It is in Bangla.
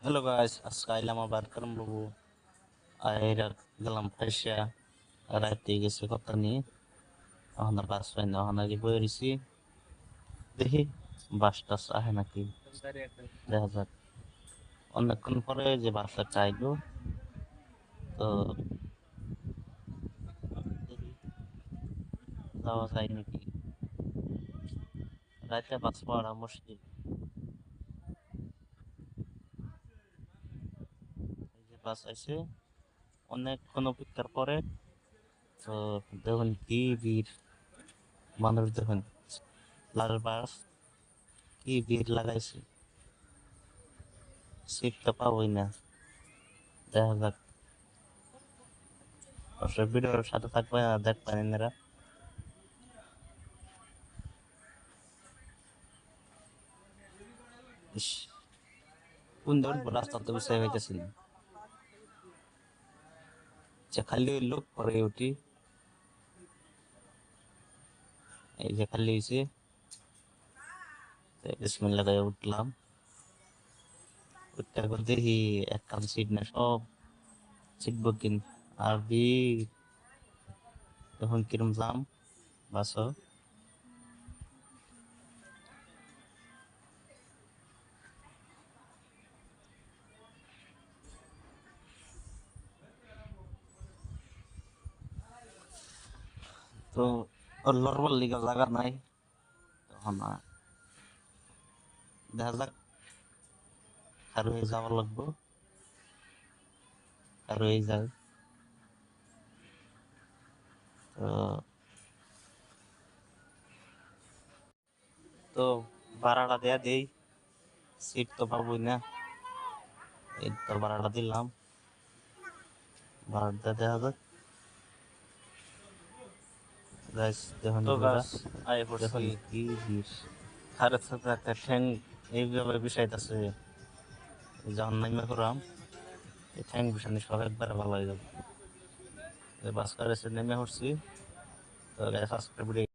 হ্যালো গাইস, আজকে আইলাম আবার কারণ বাবু আইরা গেলাম ফাইসা রাইতে গেছে কথা নিয়ে। এখন আর বাস পাই না, এখন আগে বয়ে রয়েছি, দেখি বাস টাস আহে নাকি, দেখা যাক। অনেকক্ষণ পরে যে বাসটা চাইলো, তো দেখি যাওয়া যায় নাকি। রাইতে বাস পাওয়া মুশকিল। এই যে বাস আইছে, অনেকক্ষণ অপেক্ষার পরে। তো দেখুন কি ভিড়, মানুষ দেখুন, লাল বাস কি ভিড় লাগাইছে, সিট তো পাবোই না। দেখা যাক, অবশ্যই ভিডিওর সাথে থাকবে না, দেখবেন এনারা। ইস, কোন ধরুন রাস্তা তো বিষয় হইতেছি না, যে খালি লোক পরে উঠি। এই যে খালি হয়েছে, বিসমিল্লাহ করে উঠলাম। উঠতে করে দেখি একখান সিট না, সব সিট বুকিং। আর তখন কিরম যাম বাসও। তো ওর লড়বার লিগা জায়গা নাই, তখন দেখা যাক, আর হয়ে যাওয়া লাগবো, আর হয়ে যায়। তো তো ভাড়াটা দেয়া দেই, সিট তো পাবোই না। এই তো ভাড়াটা দিলাম, ভাড়াটা দেখা যাক। গাইস দেখুন, তো এগুলা গাছ আয় পড়ছি দেখুন কি ভিড়, হারের সাথে একটা ঠ্যাং এইভাবে বিষাইতেছে। যখন নাইমা করাম, এই ঠ্যাং বিষানি সব একবারে ভালো হয়ে যাবে। বাস করে নেমে পড়ছি। তো গাইস আজকের ভিডিও